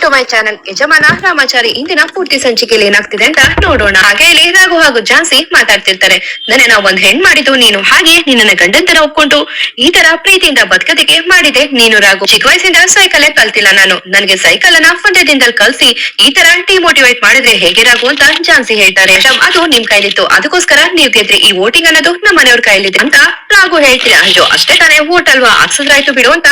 To my channel. ಯಜಮಾನ ರಾಮಾಚಾರಿ ಇಂದಿನ ಪೂರ್ತಿ ಸಂಚಿಕೆಯಲ್ಲಿ ಏನಾಗ್ತಿದೆ ಅಂತ ನೋಡೋಣ. ಹಾಗೆ ಇಲ್ಲಿ ರಾಘು ಹಾಗೂ ಝಾನ್ಸಿ ಮಾತಾಡ್ತಿರ್ತಾರೆ. ನಾವು ಒಂದ್ ಹೆಣ್ ಮಾಡಿದ್ದು ನೀನು, ಹಾಗೆ ನಿನ್ನ ಗಂಡಂತರ ಒಪ್ಕೊಂಡು ಈ ತರ ಪ್ರೀತಿಯಿಂದ ಬದುಕದಿಕ್ಕೆ ಮಾಡಿದೆ ನೀನು ರಾಘು. ಚಿಕ್ಕ ವಯಸ್ಸಿಂದ ಸೈಕಲ್ ಕಲ್ತಿಲ್ಲ ನಾನು, ನನ್ಗೆ ಸೈಕಲ್ ಅನ್ನ ಒಂದೇ ದಿನದಲ್ಲಿ ಕಲ್ಸಿ ಈ ತರ ಡಿಮೋಟಿವೇಟ್ ಮಾಡಿದ್ರೆ ಹೇಗೆ ರಾಘು ಅಂತ ಝಾನ್ಸಿ ಹೇಳ್ತಾರೆ. ಅದು ನಿಮ್ ಕೈಲಿತ್ತು, ಅದಕ್ಕೋಸ್ಕರ ನೀವ್ ಗೆದ್ರಿ. ಈ ವೋಟಿಂಗ್ ಅನ್ನೋದು ನಮ್ಮ ಮನೆಯವ್ರ ಕೈಲಿದೆ ಅಂತ ರಾಘು ಹೇಳ್ತೀರಾ. ಅಯ್ಯೋ ಅಷ್ಟೇ ತಾನೇ, ವೋಟ್ ಅಲ್ವಾ, ಹಾಕ್ಸಿದ್ರಾಯ್ತು ಬಿಡು ಅಂತ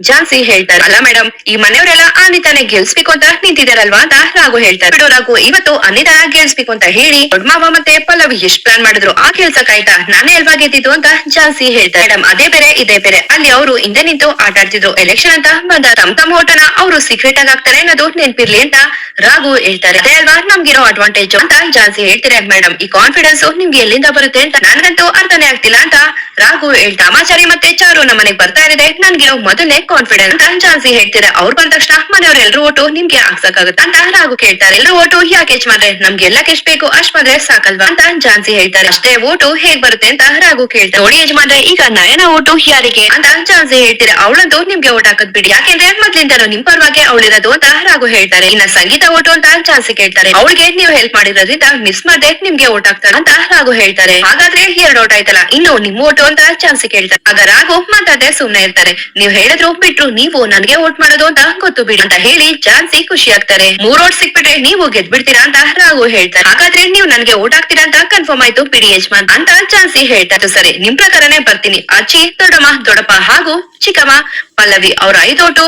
ಝಾನ್ಸಿ ಹೇಳ್ತಾರೆ. ಅಲ್ಲ ಮೇಡಮ್, ಈ ಮನೆಯವರೆಲ್ಲ ಅನಿತಾನೆ ಗೆಲ್ಸ್ಬೇಕು ಅಂತ ನಿಂತಿದಾರಲ್ವಾ ಅಂತ ರಾಘು ಹೇಳ್ತಾರೆ. ಬಿಡು ರಾಘು, ಇವತ್ತು ಅನಿತಾನ ಗೆಲ್ಸ್ಬೇಕು ಅಂತ ಹೇಳಿ ದೊಡ್ಡ ಮಾವ ಮತ್ತೆ ಪಲ್ಲವಿ ಎಷ್ಟ್ ಪ್ಲಾನ್ ಮಾಡಿದ್ರು, ಆ ಕೆಲ್ಸಕ್ಕಾಯ್ತಾ? ನಾನೇ ಅಲ್ವಾ ಗೆದ್ದಿದ್ದು ಅಂತ ಝಾನ್ಸಿ ಹೇಳ್ತಾರೆ. ಮೇಡಮ್ ಅದೇ ಬೇರೆ ಇದೇ ಬೇರೆ, ಅಲ್ಲಿ ಅವರು ಹಿಂದೆ ನಿಂತು ಆಟ ಆಡ್ತಿದ್ರು, ಎಲೆಕ್ಷನ್ ಅಂತ ಬಂದ ತಮ್ಮ ಓಟನ ಅವರು ಸೀಕ್ರೆಟ್ ಆಗಿ ಹಾಕ್ತಾರೆ ಅನ್ನೋದು ನೆನ್ಪಿರ್ಲಿ ಅಂತ ರಾಘು ಹೇಳ್ತಾರೆ. ಅದೇ ಅಲ್ವಾ ನಮ್ಗಿರೋ ಅಡ್ವಾಂಟೇಜ್ ಅಂತ ಝಾನ್ಸಿ ಹೇಳ್ತಾರೆ. ಮೇಡಮ್ ಈ ಕಾನ್ಫಿಡೆನ್ಸ್ ನಿಮ್ಗೆ ಎಲ್ಲಿಂದ ಬರುತ್ತೆ ಅಂತ ನನ್ಗಂತೂ ಅರ್ಥನೇ ಆಗ್ತಿಲ್ಲ ಅಂತ ರಾಘು ಹೇಳ್ತಾ. ರಾಮಾಚಾರಿ ಮತ್ತೆ ಚಾರು ನಮ್ಮ ಮನೆಗ್ ಬರ್ತಾ ಇದೆ, ನನ್ಗಿರೋ ಮೊದಲನೇ ಕಾನ್ಫಿಡೆನ್ಸ್ ಅಂತ ಝಾನ್ಸಿ ಹೇಳ್ತಾರೆ. ಅವ್ರು ಬಂದ ತಕ್ಷಣ ಮನೆಯವ್ರ ಎಲ್ರು ಓಟು ನಿಮ್ಗೆ ಹಾಕ್ಸಕ್ಕಾಗುತ್ತೆ ಅಂತ ರಾಘು ಕೇಳ್ತಾರೆ. ಎಲ್ರು ಓಟು ಯಾಕೆ ಹೆಚ್ಚ್ ನಮ್ಗೆಲ್ಲ ಎಷ್ಟ್ ಬೇಕು ಅಷ್ಟ್ ಬಂದ್ರೆ ಸಾಕಲ್ವಾ ಅಂತ ಝಾನ್ಸಿ ಹೇಳ್ತಾರೆ. ಅಷ್ಟೇ ಓಟು ಹೇಗ್ ಬರುತ್ತೆ ಅಂತ ರಾಘು ಕೇಳ್ತಾರೆ. ನೋಡಿ ಯಜಮಾನ್ರೆ, ಈಗ ನಯನ ಓಟು ಯಾರಿಗೆ ಅಂತ ಝಾನ್ಸಿ ಹೇಳ್ತೀರಾ. ಅವಳಂತೂ ನಿಮ್ಗೆ ಓಟ್ ಹಾಕದ್ ಬಿಡಿ, ಯಾಕೆಂದ್ರೆ ಮೊದ್ಲಿಂದನೂ ನಿಮ್ ಪರವಾಗಿ ಅವಳಿರೋದು ಅಂತ ರಾಘು ಹೇಳ್ತಾರೆ. ಇನ್ನ ಸಂಗೀತ ಓಟು ಅಂತ ಝಾನ್ಸಿ ಕೇಳ್ತಾರೆ. ಅವಳಿಗೆ ನೀವು ಹೆಲ್ಪ್ ಮಾಡಿರೋದ್ರಿಂದ ಮಿಸ್ ಮಾಡ್ದೆ ನಿಮ್ಗೆ ಓಟ್ ಹಾಕ್ತಾರೆ ಅಂತ ರಾಘು ಹೇಳ್ತಾರೆ. ಹಾಗಾದ್ರೆ 2 ಓಟ್ ಆಯ್ತಲ್ಲ, ಇನ್ನು ನಿಮ್ ಓಟು ಅಂತ ಝಾನ್ಸಿ ಕೇಳ್ತಾರೆ. ಆಗ ರಾಘು ಮಾತಾಡದೆ ಸುಮ್ನೆ ಇರ್ತಾರೆ. ನೀವ್ ಹೇಳಿದ್ರು ಬಿಟ್ರು ನೀವು ನನ್ಗೆ ಓಟ್ ಮಾಡೋದು ಅಂತ ಗೊತ್ತು ಬಿಡಿ ಅಂತ ಹೇಳಿ ಝಾನ್ಸಿ ಖುಷಿ ಆಗ್ತಾರೆ. 3 ಓಟ್ ಸಿಕ್ಬಿಟ್ರೆ ನೀವು ಗೆದ್ಬಿಡ್ತೀರಾ ಅಂತ ರಾಘು ಹೇಳ್ತಾರೆ. ಹಾಗಾದ್ರೆ ನೀವು ನನ್ಗೆ ಓಟ್ ಹಾಕ್ತೀರಾ ಅಂತ ಕನ್ಫರ್ಮ್ ಆಯ್ತು ಬಿಡಿ ಯಜಮಾನ್ ಅಂತ ಝಾನ್ಸಿ ಹೇಳ್ತಾರೆ. ಸರಿ, ನಿಮ್ ಪ್ರಕಾರನೇ ಬರ್ತೀನಿ. ಅಜ್ಜಿ, ದೊಡ್ಡಮ್ಮ, ದೊಡ್ಡಪ್ಪ ಹಾಗೂ ಚಿಕ್ಕಮ್ಮ ಪಲ್ಲವಿ ಅವ್ರ 5 ಓಟು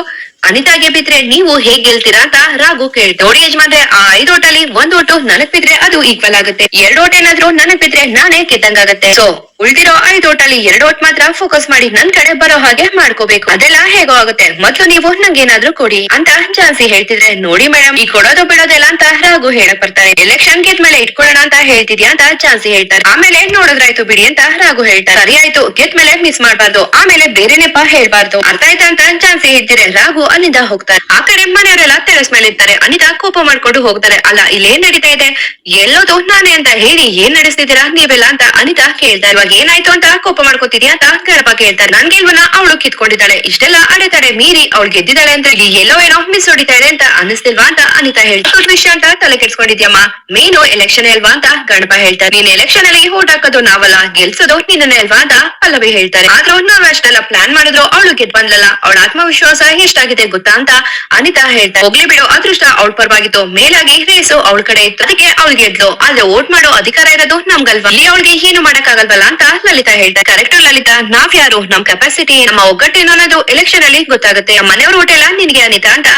ಅನಿತಾಗೆ ಬಿದ್ರೆ ನೀವು ಹೇಗ್ ಗೆಲ್ತೀರಾ ಅಂತ ರಾಘು ಕೇಳ್ತಾರೆ. ನೋಡಿ ಯಜಮಾನ್ರೆ, ಆ 5 ಓಟಲ್ಲಿ 1 ಓಟು ನನಗ್ ಬಿದ್ರೆ ಅದು ಈಕ್ವಲ್ ಆಗುತ್ತೆ, 2 ಓಟ್ ಏನಾದ್ರು ನನಗ್ ಬಿದ್ರೆ ನಾನೇ ಗೆದ್ದಂಗಾಗತ್ತೆ. ಸೊ ಉಳಿದಿರೋ 5 ಓಟಲ್ಲಿ 2 ಓಟ್ ಮಾತ್ರ ಫೋಕಸ್ ಮಾಡಿ ನನ್ ಕಡೆ ಬರೋ ಹಾಗೆ ಮಾಡ್ಕೋಬೇಕು. ಅದೆಲ್ಲ ಹೇಗೋ ಆಗುತ್ತೆ, ಮೊದ್ಲು ನೀವು ನಂಗೇನಾದ್ರೂ ಕೊಡಿ ಅಂತ ಝಾನ್ಸಿ ಹೇಳ್ತಿದ್ರೆ. ನೋಡಿ ಮೇಡಮ್, ಈ ಕೊಡೋದು ಬಿಡೋದೆಲ್ಲ ಅಂತ ರಾಘು ಹೇಳಕ್ ಬರ್ತಾರೆ. ಎಲೆಕ್ಷನ್ ಗೆದ್ಮೇಲೆ ಇಟ್ಕೊಳ್ಳೋಣ ಅಂತ ಹೇಳ್ತಿದ್ಯಾ ಅಂತ ಝಾನ್ಸಿ ಹೇಳ್ತಾರೆ. ಆಮೇಲೆ ನೋಡಿದ್ರಾಯ್ತು ಬಿಡಿ ಅಂತ ರಾಘು ಹೇಳ್ತಾರೆ. ಸರಿ ಆಯ್ತು, ಗೆದ್ಮೇಲೆ ಮಿಸ್ ಮಾಡ್ಬಾರ್ದು, ಆಮೇಲೆ ಬೇರೆ ನೆಪ ಹೇಳ್ಬಾರ್ದು, ಅರ್ಥ ಆಯ್ತಾ ಅಂತ ಝಾನ್ಸಿ ಹೇಳ್ತಿದ್ರೆ. ರಾಘು ಅಲ್ಲಿಂದ ಹೋಗ್ತಾರೆ. ಆ ಕಡೆ ಮನೆಯವರೆಲ್ಲ ಟೆರೆಸ್ ಮೇಲೆ ಇರ್ತಾರೆ. ಅನಿತಾ ಕೋಪ ಮಾಡ್ಕೊಂಡು ಹೋಗ್ತಾರೆ. ಅಲ್ಲ ಇಲ್ಲೇನ್ ನಡೀತಾ ಇದೆ, ಎಲ್ಲೋದು ನಾನೇ ಅಂತ ಹೇಳಿ ಏನ್ ನಡೆಸ್ತಿದ್ದೀರಾ ನೀವೆಲ್ಲ ಅಂತ ಅನಿತಾ ಕೇಳ್ತಾರೆ. ಇವಾಗ ಏನಾಯ್ತು ಅಂತ ಕೋಪ ಮಾಡ್ಕೋತಿದ್ಯಾ ಅಂತ ಗಣಪ ಕೇಳ್ತಾರೆ. ನನ್ ಗೆಲ್ವನ ಅವಳು ಕಿತ್ಕೊಂಡಿದ್ದಾಳೆ, ಇಷ್ಟೆಲ್ಲ ಅಡೆತಡೆ ಮೀರಿ ಅವಳು ಗೆದ್ದಿದ್ದಾಳೆ ಅಂತ ಎಲ್ಲೋ ಏನೋ ಮಿಸ್ ಹೊಡಿತಾ ಇದೆ ಅಂತ ಅನಿಸ್ತಿಲ್ವಾ ಅಂತ ಅನಿತಾ ಹೇಳ್ತಾರೆ. ವಿಷಯ ಅಂತ ತಲೆ ಕೆಡ್ಸ್ಕೊಂಡಿದ್ಯಮ್ಮ, ಮೇನು ಎಲೆಕ್ಷನ್ ಅಲ್ವಾ ಅಂತ ಗಣಪ ಹೇಳ್ತಾರೆ. ನೀನ್ ಎಲೆಕ್ಷನ್ ಅಲ್ಲಿ ಓಟ್ ಹಾಕೋದು ನಾವಲ್ಲ, ಗೆಲ್ಸೋದು ನಿನ್ನೇ ಅಲ್ವಾ ಅಂತ ಪಲ್ಲವಿ ಹೇಳ್ತಾರೆ. ಆದ್ರೂ ನಾವ್ ಅಷ್ಟೆಲ್ಲ ಪ್ಲಾನ್ ಮಾಡಿದ್ರು ಅವಳು ಗೆದ್ ಬಂದ್ಲಲ್ಲ, ಅವಳ ಆತ್ಮವಿಶ್ವಾಸ ಎಷ್ಟಾಗಿದೆ ಗೊತ್ತಾ ಅಂತ ಅನಿತಾ ಹೇಳ್ತಾರೆ. ಹೋಗ್ಲಿ ಬಿಡು, ಅದೃಷ್ಟ ಅವಳ ಪರವಾಗಿತ್ತು, ಮೇಲಾಗಿ ರೇಸು ಅವಳ ಕಡೆ ಇತ್ತು, ಅದಕ್ಕೆ ಅವಳು ಗೆದ್ಲು. ಆದ್ರೆ ಓಟ್ ಮಾಡೋ ಅಧಿಕಾರ ಇರೋದು ನಮ್ಗಲ್ವಾ, ಇಲ್ಲಿ ಅವಳಿಗೆ ಏನು ಮಾಡಕ್ ಆಗಲ್ವಲ್ಲ ಅಂತ ಲಲಿತಾ ಹೇಳ್ತಾರೆ. ಕರೆಕ್ಟ್ ಲಲಿತಾ, ನಾವ್ ಯಾರು, ನಮ್ ಕೆಪಾಸಿಟಿ, ನಮ್ಮ ಒಗ್ಗಟ್ಟೇನು ಅನ್ನೋದು ಎಲೆಕ್ಷನ್ ಅಲ್ಲಿ ಗೊತ್ತಾಗುತ್ತೆ. ಮನೆಯವ್ರ ಓಟ್ ಎಲ್ಲ ನಿನ್ಗೆ ಅನಿತಾ ಅಂತ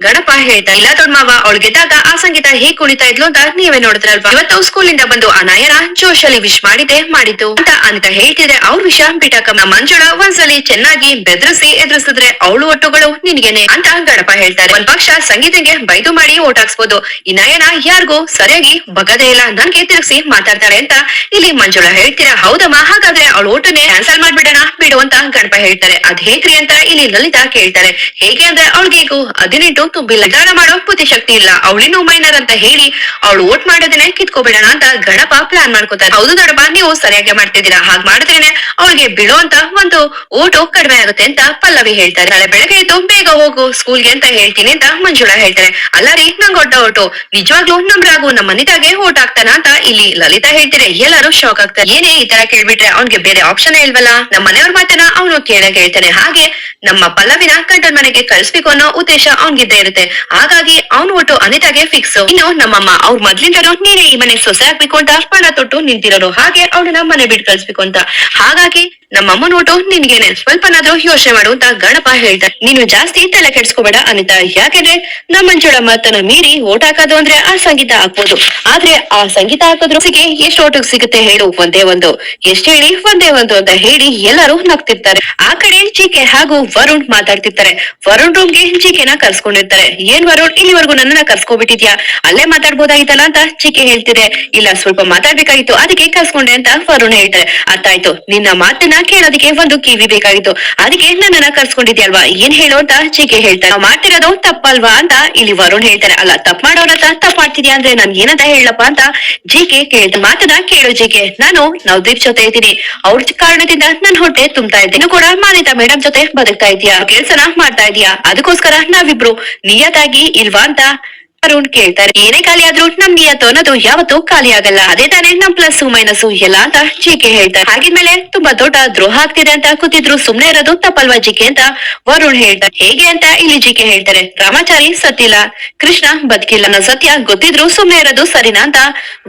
ಗಣಪ ಹೇಳ್ತಾ. ಇಲ್ಲ ದೊಡ್ಡ ಮಾವ, ಅವಳು ಗೆದ್ದಾಗ ಆ ಸಂಗೀತ ಹೇಗ್ ಕುಣಿತಾ ಇದ್ಲು ಅಂತ ನೀವೇ ನೋಡಿದ್ರಲ್ವಾ. ಇವತ್ತು ಸ್ಕೂಲ್ ಇಂದ ಬಂದು ಆ ನಯನ ಜೋಶಲ್ಲಿ ವಿಶ್ ಮಾಡಿದ್ದು ಅಂತ ಅನಿತಾ ಹೇಳ್ತಿದ್ರೆ. ಅವ್ರ ವಿಷಯ ಬಿಟ್ಟಕ್ಕ ಮಂಜುಳ ಒಂದ್ಸಲಿ ಚೆನ್ನಾಗಿ ಬೆದರಿಸಿ ಎದುರಿಸಿದ್ರೆ ಅವಳು ಒಟ್ಟುಗಳು ನಿನ್ಗೇನೆ ಅಂತ ಗಣಪ ಹೇಳ್ತಾರೆ. ಒಂದ್ ಪಕ್ಷ ಸಂಗೀತಂಗೆ ಬೈದು ಮಾಡಿ ಓಟ್ ಹಾಕ್ಸ್ಬೋದು, ಈ ನಯನ ಯಾರಿಗೂ ಸರಿಯಾಗಿ ಬಗದೇ ಇಲ್ಲ, ನನ್ಗೆ ತಿರುಗಿಸಿ ಮಾತಾಡ್ತಾರೆ ಅಂತ ಇಲ್ಲಿ ಮಂಜುಳ ಹೇಳ್ತೀರಾ. ಹೌದಮ್ಮ, ಹಾಗಾದ್ರೆ ಅವಳು ಓಟನ್ನೇ ಕ್ಯಾನ್ಸಲ್ ಮಾಡ್ಬಿಡೋಣ ಬಿಡು ಅಂತ ಗಣಪ ಹೇಳ್ತಾರೆ. ಅದ್ ಹೇಗ್ರಿ ಅಂತ ಇಲ್ಲಿ ಲಲಿತಾ ಕೇಳ್ತಾರೆ. ಹೇಗೆ ಅಂದ್ರೆ ಅವಳಿಗೆ 18 ತುಂಬಿಲ್ಲ, ನಿರ್ಧಾರ ಮಾಡೋ ಬುದ್ಧಿಶಕ್ತಿ ಇಲ್ಲ, ಅವಳಿನ್ನೂ ಮೈನರ್ ಅಂತ ಹೇಳಿ ಅವಳು ಓಟ್ ಮಾಡೋದನ್ನೇ ಕಿತ್ಕೋಬಿಡೋಣ ಅಂತ ಗಣಪ ಪ್ಲಾನ್ ಮಾಡ್ಕೋತಾರೆ. ಹೌದು ದೊಡ್ಡಪ್ಪ, ನೀವು ಸರಿಯಾಗಿ ಮಾಡ್ತಿದ್ದೀರಾ, ಹಾಗ್ ಮಾಡಿದ್ರೇನೆ ಅವಳಿಗೆ ಬಿಡೋ ಅಂತ ಒಂದು ಓಟು ಕಡಿಮೆ ಆಗುತ್ತೆ ಅಂತ ಪಲ್ಲವಿ ಹೇಳ್ತಾರೆ. ನಾಳೆ ಬೆಳಗ್ಗೆ ಎದ್ದು ಬೇಗ ಹೋಗು ಸ್ಕೂಲ್ಗೆ ಅಂತ ಹೇಳ್ತೀನಿ ಅಂತ ಮಂಜುಳಾ ಹೇಳ್ತಾರೆ. ಅಲ್ಲ ರೀ, ನಂಗ್ ದೊಡ್ಡ ಓಟು, ನಿಜವಾಗ್ಲೂ ನಮ್ ರಾಘು ನಮ್ಮ ಅನಿತಾಗೆ ಓಟ್ ಹಾಕ್ತಾನ ಅಂತ ಇಲ್ಲಿ ಲಲಿತಾ ಹೇಳ್ತಾರೆ. ಎಲ್ಲರೂ ಶಾಕ್ ಆಗ್ತಾರೆ. ಏನೇ ಈ ತರ ಕೇಳ್ಬಿಟ್ರೆ ಅವ್ನ್ಗೆ ಬೇರೆ ಆಪ್ಷನ್ ಇಲ್ವಲ್ಲ, ನಮ್ಮ ಮನೆಯವ್ರ ಮಾತನ್ನ ಅವನು ಕೇಳ್ತಾನೆ. ಹಾಗೆ ನಮ್ಮ ಪಲ್ಲವಿನ ಗಂಡನ ಮನೆಗೆ ಕಳ್ಸ್ಬೇಕು ಅನ್ನೋ ಉದ್ದೇಶ ಅವ್ನ್ಗಿದ್ದೇ ಇರುತ್ತೆ. ಹಾಗಾಗಿ ಅವ್ನು ಒಟ್ಟು ಅನಿತಾಗೆ ಫಿಕ್ಸ್. ಇನ್ನು ನಮ್ಮಮ್ಮ ಅವ್ರ ಮೊದ್ಲಿಂದನೂ ನೀನೇ ಈ ಮನೆ ಸೊಸೆ ಆಗ್ಬೇಕು ಅಂತ ಪಣ ತೊಟ್ಟು ನಿಂತಿರೋರು, ಹಾಗೆ ಅವಳನ್ನ ಮನೆ ಬಿಟ್ಟು ಕಳ್ಸ್ಬೇಕು ಅಂತ. ಹಾಗಾಗಿ ನಮ್ಮಮ್ಮ ನೋಟು ನಿನ್ಗೇನೆ, ಸ್ವಲ್ಪನಾದ್ರೂ ಯೋಚನೆ ಮಾಡು ಅಂತ ಗಣಪ ಹೇಳ್ತಾರೆ. ನೀನು ಜಾಸ್ತಿ ತಲೆ ಕೆಡ್ಸ್ಕೋಬೇಡ ಅನಿತಾ, ಯಾಕೆಂದ್ರೆ ನಮ್ಮ ಮಂಜುಳ ಮಾತನ್ನ ಮೀರಿ ಓಟ್ ಹಾಕೋದು ಅಂದ್ರೆ ಆ ಸಂಗೀತ ಹಾಕ್ಬೋದು, ಆದ್ರೆ ಆ ಸಂಗೀತ ಹಾಕೋದ್ರು ಎಷ್ಟು ಓಟಿಗೆ ಸಿಗುತ್ತೆ ಹೇಳು, ಒಂದೇ ಒಂದು, ಎಷ್ಟ್ ಹೇಳಿ ಒಂದೇ ಒಂದು ಅಂತ ಹೇಳಿ ಎಲ್ಲರೂ ನಗ್ತಿರ್ತಾರೆ. ಆ ಕಡೆ ಜಿಕೆ ಹಾಗೂ ವರುಣ್ ಮಾತಾಡ್ತಿರ್ತಾರೆ. ವರುಣ್ ರೂಮ್ಗೆ ಜಿಕೆನ ಕರ್ಸ್ಕೊಂಡಿರ್ತಾರೆ. ಏನ್ ವರುಣ್, ಇಲ್ಲಿವರೆಗೂ ನನ್ನನ್ನ ಕರ್ಸ್ಕೊಬಿಟ್ಟಿದ್ಯಾ, ಅಲ್ಲೇ ಮಾತಾಡ್ಬೋದಾಗಿತ್ತಲ್ಲ ಅಂತ ಜಿಕೆ ಹೇಳ್ತಿದೆ. ಇಲ್ಲ, ಸ್ವಲ್ಪ ಮಾತಾಡ್ಬೇಕಾಗಿತ್ತು, ಅದಕ್ಕೆ ಕರ್ಸ್ಕೊಂಡೆ ಅಂತ ವರುಣ್ ಹೇಳ್ತಾರೆ. ಅರ್ಥಾಯ್ತು, ನಿನ್ನ ಮಾತನ್ನ ಕೇಳೋದಕ್ಕೆ ಒಂದು ಕಿವಿ ಬೇಕಾಗಿತ್ತು, ಅದಕ್ಕೆ ನನ್ನನ್ನ ಕರ್ಸ್ಕೊಂಡಿದ್ಯಲ್ವಾ, ಏನ್ ಹೇಳು ಅಂತ ಜಿಕೆ ಹೇಳ್ತಾರೆ. ನಾವ್ ಮಾಡ್ತಿರೋದು ತಪ್ಪಲ್ವಾ ಅಂತ ಇಲ್ಲಿ ವರುಣ್ ಹೇಳ್ತಾರೆ. ಅಲ್ಲ, ತಪ್ಪ ಮಾಡೋರತ್ರ ತಪ್ಪ ಮಾಡ್ತಿದ್ಯಾ ಅಂದ್ರೆ ನನ್ ಏನಂತ ಹೇಳಪ್ಪ ಅಂತ ಜಿಕೆ ಕೇಳ್ತ. ಮಾತನ್ನ ಕೇಳು ಜಿಕೆ, ನಾನು ನವದೀಪ್ ಜೊತೆ ಇದ್ದೀನಿ, ಅವ್ರ ಕಾರಣದಿಂದ ನನ್ ಹೊಟ್ಟೆ ತುಂಬ್ತಾ ಇದ್ದೀನಿ, ನೀನು ಕೂಡ ಮಾನಿತಾ ಮೇಡಮ್ ಜೊತೆ ಬದುಕ್ತಾ ಇದೀಯಾ, ಕೆಲ್ಸನ ಮಾಡ್ತಾ ಇದೀಯಾ, ಅದಕ್ಕೋಸ್ಕರ ನಾವಿಬ್ರು ನಿಯತ್ತಾಗಿ ಇಲ್ವಾ ಅಂತ ವರುಣ್ ಕೇಳ್ತಾರೆ. ಏನೇ ಖಾಲಿ ಆದ್ರೂ ನಮ್ ನಿಯತ್ತು ಅನ್ನೋದು ಯಾವತ್ತೂ ಖಾಲಿ ಆಗಲ್ಲ, ಅದೇ ತಾನೇ ನಮ್ ಪ್ಲಸ್ ಮೈನಸ್ ಎಲ್ಲ ಅಂತ ಜಿಕೆ ಹೇಳ್ತಾರೆ. ಹಾಗಿದ್ಮೇಲೆ ತುಂಬಾ ದೊಡ್ಡ ದ್ರೋಹ ಆಗ್ತಿದೆ ಅಂತ ಕೂತಿದ್ರು ಸುಮ್ನೆ ಇರೋದು ತಪ್ಪಲ್ವಾ ಜಿಕೆ ಅಂತ ವರುಣ್ ಹೇಳ್ತಾರೆ. ಹೇಗೆ ಅಂತ ಇಲ್ಲಿ ಜಿಕೆ ಹೇಳ್ತಾರೆ. ರಾಮಾಚಾರಿ ಸತ್ತಿಲ್ಲ, ಕೃಷ್ಣ ಬದುಕಿಲ್ಲ ಅನ್ನೋ ಸತ್ಯ ಗೊತ್ತಿದ್ರು ಸುಮ್ನೆ ಇರೋದು ಸರಿನಾ ಅಂತ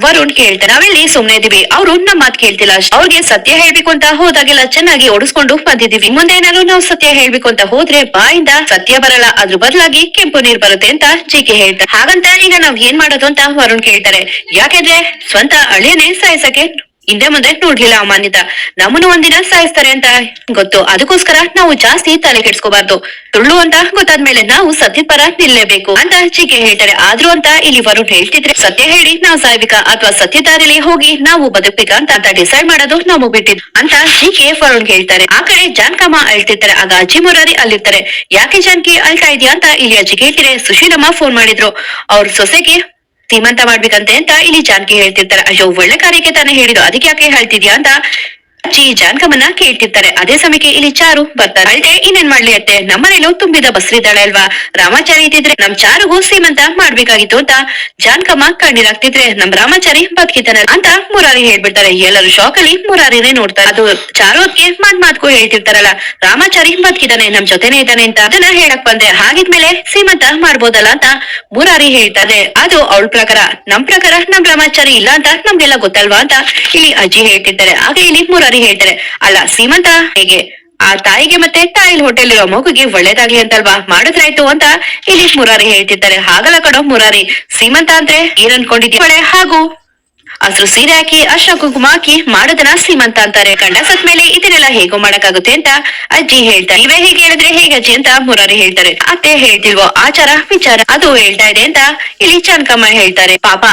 ವರುಣ್ ಕೇಳ್ತಾರೆ. ನಾವೆಲ್ಲಿ ಸುಮ್ನೆ ಇದೀವಿ, ಅವ್ರು ನಮ್ ಮಾತ್ ಕೇಳ್ತಿಲ್ಲ, ಅವ್ರಿಗೆ ಸತ್ಯ ಹೇಳ್ಬೇಕು ಅಂತ ಹೋದಾಗೆಲ್ಲ ಚೆನ್ನಾಗಿ ಓಡಿಸ್ಕೊಂಡು ಬಂದಿದೀವಿ, ಮುಂದೆ ಏನಾದ್ರು ನಾವು ಸತ್ಯ ಹೇಳ್ಬೇಕು ಅಂತ ಹೋದ್ರೆ ಬಾಯಿಂದ ಸತ್ಯ ಬರಲ್ಲ, ಅದ್ರ ಬದಲಾಗಿ ಕೆಂಪು ನೀರ್ ಬರುತ್ತೆ ಅಂತ ಜಿಕೆ ಹೇಳ್ತಾರೆ. ಹಾಗಂತ ಈಗ ನಾವ್ ಏನ್ ಮಾಡೋದು ಅಂತ ವರುಣ್ ಕೇಳ್ತಾರೆ. ಯಾಕೆಂದ್ರೆ ಸ್ವಂತ ಅಳಿಯನೇ ಸಾಯಿಸಕ್ಕೆ ಹಿಂದೆ ಮುಂದೆ ನೋಡ್ಲಿಲ್ಲ ಅಮಾನ್ಯತ, ನಮ್ಮನ್ನು ಒಂದಿನ ಸಾಯಿಸ್ತಾರೆ ಅಂತ ಗೊತ್ತು, ಅದಕ್ಕೋಸ್ಕರ ನಾವು ಜಾಸ್ತಿ ತಲೆ ಕೆಡ್ಸ್ಕೋಬಾರ್ದು, ಸುಳ್ಳು ಅಂತ ಗೊತ್ತಾದ್ಮೇಲೆ ನಾವು ಸತ್ಯದ ಪರ ನಿಲ್ಲೇಬೇಕು ಅಂತ ಜಿಕೆ ಹೇಳ್ತಾರೆ. ಆದ್ರೂ ಅಂತ ಇಲ್ಲಿ ವರುಣ್ ಹೇಳ್ತಿದ್ರೆ, ಸತ್ಯ ಹೇಳಿ ನಾವ್ ಸಾಯ್ಬೇಕಾ ಅಥವಾ ಸತ್ಯ ದಾರಿಲಿ ಹೋಗಿ ನಾವು ಬದುಕ್ಬೇಕಾ ಅಂತ ಡಿಸೈಡ್ ಮಾಡೋದು ನಾವು ಬಿಟ್ಟಿದ್ ಅಂತ ಜಿಕೆ ವರುಣ್ ಹೇಳ್ತಾರೆ. ಆ ಕಡೆ ಜಾನ್ಕಮ್ಮ ಅಳ್ತಿರ್ತಾರೆ. ಆಗ ಅಜ್ಜಿ ಮುರಾರಿ ಅಲ್ಲಿರ್ತಾರೆ. ಯಾಕೆ ಜಾನ್ಕಿ ಅಳ್ತಾ ಇದೆಯಾ ಅಂತ ಇಲ್ಲಿ ಅಜ್ಜಿ ಕೇಳ್ತಿದ್ರೆ, ಸುಶೀಲಮ್ಮ ಫೋನ್ ಮಾಡಿದ್ರು, ಅವ್ರ ಸೊಸೆಗೆ ಸೀಮಂತ ಮಾಡ್ಬೇಕಂತೆ ಅಂತ ಇಲ್ಲಿ ಜಾನ್ಕಿ ಹೇಳ್ತಿರ್ತಾರೆ. ಅಯ್ಯೋ, ಒಳ್ಳೆ ಕಾರ್ಯಕ್ಕೆ ತಾನೇ ಹೇಳಿದ್ರು, ಅದಕ್ಕೆ ಯಾಕೆ ಹೇಳ್ತಿದ್ಯಾ ಅಂತ ಅಜ್ಜಿ ಜಾನ್ಕಮ್ಮನ್ನ ಕೇಳ್ತಿರ್ತಾರೆ. ಅದೇ ಸಮಯಕ್ಕೆ ಇಲ್ಲಿ ಚಾರು ಬರ್ತಾರೆ. ಅಲ್ದೆ ಇನ್ನೇನ್ ಮಾಡ್ಲಿ ಅತ್ತೆ, ನಮ್ಮನೇಲೂ ತುಂಬಿದ ಬಸ್ರಿದ್ದಾಳೆ ಅಲ್ವಾ, ರಾಮಾಚಾರಿ ಇದ್ದಿದ್ರೆ ನಮ್ ಚಾರುಗೂ ಸೀಮಂತ ಮಾಡ್ಬೇಕಾಗಿತ್ತು ಅಂತ ಜಾನ್ಕಮ್ಮ ಕಣ್ಣೀರಾಗ್ತಿದ್ರೆ, ನಮ್ ರಾಮಾಚಾರಿ ಬದುಕಿತಾನೆ ಅಂತ ಮುರಾರಿ ಹೇಳ್ಬಿಡ್ತಾರೆ. ಎಲ್ಲರೂ ಶಾಕ್ ಅಲ್ಲಿ ಮುರಾರಿನೇ ನೋಡ್ತಾರೆ. ಅದು ಚಾರು ಅದಕ್ಕೆ ಮಾತ್ಗೂ ಹೇಳ್ತಿರ್ತಾರಲ್ಲ, ರಾಮಾಚಾರಿ ಬದುಕಿದಾನೆ, ನಮ್ ಜೊತೆನೆ ಇದ್ದಾನೆ ಅಂತ, ಅದನ್ನ ಹೇಳಕ್ ಬಂದೆ, ಹಾಗಿದ್ಮೇಲೆ ಸೀಮಂತ ಮಾಡ್ಬೋದಲ್ಲ ಅಂತ ಮುರಾರಿ ಹೇಳ್ತಾರೆ. ಅದು ಅವಳ ಪ್ರಕಾರ, ನಮ್ ಪ್ರಕಾರ ನಮ್ ರಾಮಾಚಾರಿ ಇಲ್ಲ ಅಂತ ನಮ್ಗೆಲ್ಲ ಗೊತ್ತಲ್ವಾ ಅಂತ ಇಲ್ಲಿ ಅಜ್ಜಿ ಹೇಳ್ತಿರ್ತಾರೆ. ಆಗ ಇಲ್ಲಿ ಮುರಾರಿ ಹೇಳ್ತಾರೆ, ಅಲ್ಲ ಸೀಮಂತ ಹೇಗೆ, ಆ ತಾಯಿಗೆ ಮತ್ತೆ ತಾಯಿಲ್ ಹೋಟೆಲ್ ಇರೋ ಮಗುಗೆ ಒಳ್ಳೇದಾಗ್ಲಿ ಅಂತಲ್ವಾ ಮಾಡಿದ್ರಾಯ್ತು ಅಂತ ಇಲ್ಲಿ ಮುರಾರಿ ಹೇಳ್ತಿರ್ತಾರೆ. ಹಾಗಲ್ಲ ಕಣೋ ಮುರಾರಿ, ಸೀಮಂತ ಅಂದ್ರೆ ಏನ್ ಅನ್ಕೊಂಡಿದ್ದೀವಿ, ಹಾಗೂ ಹಸ್ರು ಸೀರೆ ಹಾಕಿ ಅರ್ಶನ ಕುಂಕುಮ ಹಾಕಿ ಮಾಡೋದನ್ನ ಸೀಮಂತ ಅಂತಾರೆ. ಗಂಡ ಸತ್ ಮೇಲೆ ಇದನ್ನೆಲ್ಲ ಹೇಗೋ ಮಾಡಕ್ಕಾಗುತ್ತೆ ಅಂತ ಅಜ್ಜಿ ಹೇಳ್ತಾರೆ. ನೀವೇ ಹೇಗೆ ಹೇಳಿದ್ರೆ ಹೇಗೆ ಅಜ್ಜಿ ಅಂತ ಮುರಾರಿ ಹೇಳ್ತಾರೆ. ಅತ್ತೆ ಹೇಳ್ತಿಲ್ವೋ ಆಚಾರ ವಿಚಾರ ಅದು ಹೇಳ್ತಾ ಇದೆ ಅಂತ ಇಲ್ಲಿ ಜಾನ್ಕಮ್ಮ ಹೇಳ್ತಾರೆ. ಪಾಪ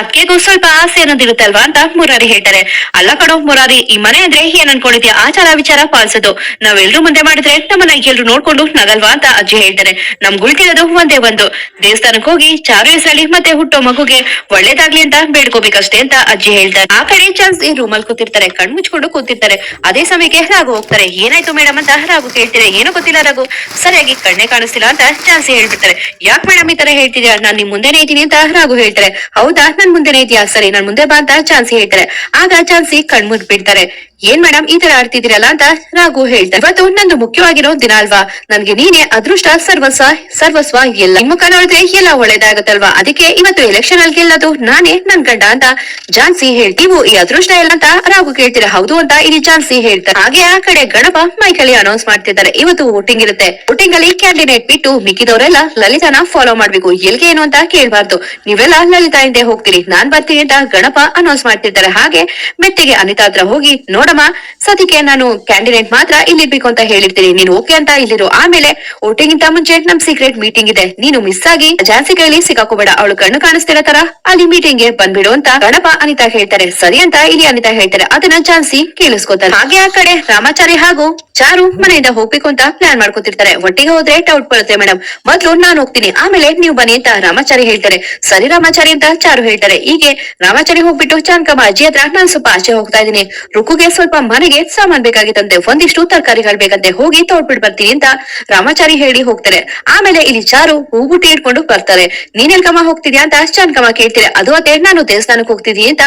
ಅಕ್ಕೆಗೂ ಸ್ವಲ್ಪ ಆಸೆ ಅನ್ನೋದಿರುತ್ತಲ್ವಾ ಅಂತ ಮುರಾರಿ ಹೇಳ್ತಾರೆ. ಅಲ್ಲ ಕಣೋ ಮುರಾರಿ, ಈ ಮನೆ ಅಂದ್ರೆ ಏನ್ ಅನ್ಕೊಂಡಿದ್ಯಾ, ಆಚಾರ ವಿಚಾರ ಪಾಲಿಸೋದು, ನಾವೆಲ್ರೂ ಮುಂದೆ ಮಾಡಿದ್ರೆ ನಮ್ಮನ್ನ ಎಲ್ರು ನೋಡ್ಕೊಂಡು ನಗಲ್ವಾ ಅಂತ ಅಜ್ಜಿ ಹೇಳ್ತಾರೆ. ನಮ್ಗುಳ್ತಿರೋದು ಒಂದೇ ಒಂದು, ದೇವಸ್ಥಾನಕ್ ಹೋಗಿ ಚಾರು ಹೆಸರಲ್ಲಿ ಮತ್ತೆ ಹುಟ್ಟೋ ಮಗುಗೆ ಒಳ್ಳೇದಾಗ್ಲಿ ಅಂತ ಬೇಡ್ಕೋಬೇಕಷ್ಟೇ ಅಂತ ಅಜ್ಜಿ ಹೇಳ್ತಾರೆ. ಆ ಕಡೆ ಚಾನ್ಸ್ ರೂಮ್ ಅಲ್ಲಿ ಕೂತಿರ್ತಾರೆ, ಕಣ್ ಮುಚ್ಕೊಂಡು ಕೂತಿರ್ತಾರೆ. ಅದೇ ಸಮಯಕ್ಕೆ ರಾಘು ಹೋಗ್ತಾರೆ. ಏನಾಯ್ತು ಮೇಡಮ್ ಅಂತ ರಾಘು ಕೇಳ್ತಾರೆ. ಏನೋ ಗೊತ್ತಿಲ್ಲ ರಾಘು, ಸರಿಯಾಗಿ ಕಣ್ಣೆ ಕಾಣಿಸ್ತಿಲ್ಲ ಅಂತ ಚಾನ್ಸಿ ಹೇಳ್ಬಿಡ್ತಾರೆ. ಯಾಕೆ ಮೇಡಮ್ ಈ ತರ ಹೇಳ್ತಿದ್ಯಾ, ನಾನ್ ನಿಮ್ ಮುಂದೆನೆ ಇದ್ದೀನಿ ಅಂತ ರಾಘು ಹೇಳ್ತಾರೆ. ಹೌದಾ, ನನ್ ಮುಂದೆನೆ ಇದೆಯಾ, ಸರಿ ನನ್ ಮುಂದೆ ಬಾ ಅಂತ ಚಾನ್ಸಿ ಹೇಳ್ತಾರೆ. ಆಗ ಚಾನ್ಸಿ ಕಣ್ ಮುಚ್ಬಿಡ್ತಾರೆ. ಏನ್ ಮೇಡಮ್ ಈ ತರ ಆಡ್ತಿದ್ದೀರಲ್ಲ ಅಂತ ರಾಘು ಹೇಳ್ತಾರೆ. ಇವತ್ತು ನಂದು ಮುಖ್ಯವಾಗಿರೋ ದಿನ ಅಲ್ವಾ, ನನ್ಗೆ ನೀನೇ ಅದೃಷ್ಟ ಸರ್ವಸ್ವ ಎಲ್ಲ, ನಿಮ್ ಮುಖ ನೋಡಿದ್ರೆ ಎಲ್ಲ ಒಳ್ಳೇದಾಗತ್ತಲ್ವಾ, ಅದಕ್ಕೆ ಇವತ್ತು ಎಲೆಕ್ಷನ್ ಅಲ್ಲಿ ಗೆಲ್ಲೋದು ನಾನೇ ನನ್ ಗಂಡ ಅಂತ ಝಾನ್ಸಿ ಹೇಳ್ತೀವಿ. ನೀವು ಈ ಅದೃಷ್ಟ ಎಲ್ಲ ಅಂತ ರಾಘು ಕೇಳ್ತೀರಾ. ಹೌದು ಅಂತ ಇಲ್ಲಿ ಝಾನ್ಸಿ ಹೇಳ್ತಾರೆ. ಹಾಗೆ ಆ ಕಡೆ ಗಣಪ ಮೈಕಲ್ಲಿ ಅನೌನ್ಸ್ ಮಾಡ್ತಿದ್ದಾರೆ, ಇವತ್ತು ವೋಟಿಂಗ್ ಇರುತ್ತೆ, ವೋಟಿಂಗ್ ಅಲ್ಲಿ ಕ್ಯಾಂಡಿಡೇಟ್ ಬಿಟ್ಟು ಮಿಕ್ಕಿದವರೆಲ್ಲ ಲಲಿತಾನ ಫಾಲೋ ಮಾಡ್ಬೇಕು, ಎಲ್ಗೆ ಏನು ಅಂತ ಕೇಳ್ಬಾರ್ದು, ನೀವೆಲ್ಲ ಲಲಿತಾ ಹಿಂದೆ ಹೋಗ್ತೀರಿ, ನಾನ್ ಬರ್ತೀನಿ ಅಂತ ಗಣಪ ಅನೌನ್ಸ್ ಮಾಡ್ತಿರ್ತಾರೆ. ಹಾಗೆ ಮೆಟ್ಟಿಗೆ ಅನಿತಾ ಹತ್ರ ಹೋಗಿ, ನೋಡಮ್ಮ ಸದ್ಯಕ್ಕೆ ನಾನು ಕ್ಯಾಂಡಿಡೇಟ್ ಮಾತ್ರ ಇಲ್ಲಿರ್ಬೇಕು ಅಂತ ಹೇಳಿರ್ತೀನಿ, ನೀನು ಓಕೆ ಅಂತ ಇಲ್ಲಿರು, ಆಮೇಲೆ ವೋಟಿಂಗ್ ಇಂತ ಮುಂಚೆ ನಮ್ ಸೀಕ್ರೆಟ್ ಮೀಟಿಂಗ್ ಇದೆ, ನೀನು ಮಿಸ್ ಆಗಿ ಝಾನ್ಸಿ ಕೈಲಿ ಸಿಕ್ಕಾಕೋಬೇಡ, ಅವಳು ಕಣ್ಣು ಕಾಣಿಸ್ತಿರೋ ತರ ಅಲ್ಲಿ ಮೀಟಿಂಗ್ ಗೆ ಬಂದ್ಬಿಡು ಅಂತ ಗಣಪ ಅನಿತಾ ಹೇಳ್ತಾರೆ. ಸರಿ ಅಂತ ಇಲ್ಲಿ ಅನಿತಾ ಹೇಳ್ತಾರೆ. ಅದನ್ನ ಝಾನ್ಸಿ ಕೇಳಿಸ್ಕೊತಾರೆ. ಹಾಗೆ ಆ ಕಡೆ ರಾಮಾಚಾರಿ ಹಾಗೂ ಚಾರು ಮನೆಯಿಂದ ಹೋಗ್ಬೇಕು ಅಂತ ಪ್ಲಾನ್ ಮಾಡ್ಕೊತಿರ್ತಾರೆ. ಒಟ್ಟಿಗೆ ಹೋದ್ರೆ ಡೌಟ್ ಬರುತ್ತೆ ಮೇಡಮ್, ಮೊದ್ಲು ನಾನ್ ಹೋಗ್ತೀನಿ ಆಮೇಲೆ ನೀವು ಬನ್ನಿ ಅಂತ ರಾಮಾಚಾರಿ ಹೇಳ್ತಾರೆ. ಸರಿ ರಾಮಾಚಾರಿ ಅಂತ ಚಾರು ಹೇಳ್ತಾರೆ. ಹೀಗೆ ರಾಮಾಚಾರಿ ಹೋಗ್ಬಿಟ್ಟು ಜಾನ್ಕಮ್ಮ ಅಜ್ಜಿ ಹತ್ರ ನಾನ್ ಸ್ವಲ್ಪ ಆಚೆ ಹೋಗ್ತಾ ಇದೀನಿ, ರುಕುಗೆ ಸ್ವಲ್ಪ ಮನೆಗೆ ಸಾಮಾನ್ ಬೇಕಾಗಿತ್ತಂತೆ, ಒಂದಿಷ್ಟು ತರಕಾರಿಗಳು ಬೇಕಂತೆ, ಹೋಗಿ ತೋಡ್ಬಿಟ್ಟು ಬರ್ತೀನಿ ಅಂತ ರಾಮಾಚಾರಿ ಹೇಳಿ ಹೋಗ್ತಾರೆ. ಆಮೇಲೆ ಇಲ್ಲಿ ಚಾರು ಹೂಗುಟ್ಟಿ ಇಟ್ಕೊಂಡು ಬರ್ತಾರೆ. ನೀನೆಲ್ಕಮ್ಮ ಹೋಗ್ತಿದ್ಯಾ ಅಂತ ಜಾನ್ಕಮ್ಮ ಕೇಳ್ತಾರೆ. ಅದು ಅದೇ ನಾನು ದೇವಸ್ಥಾನಕ್ಕೆ ಹೋಗ್ತಿದೀನಿ ಅಂತ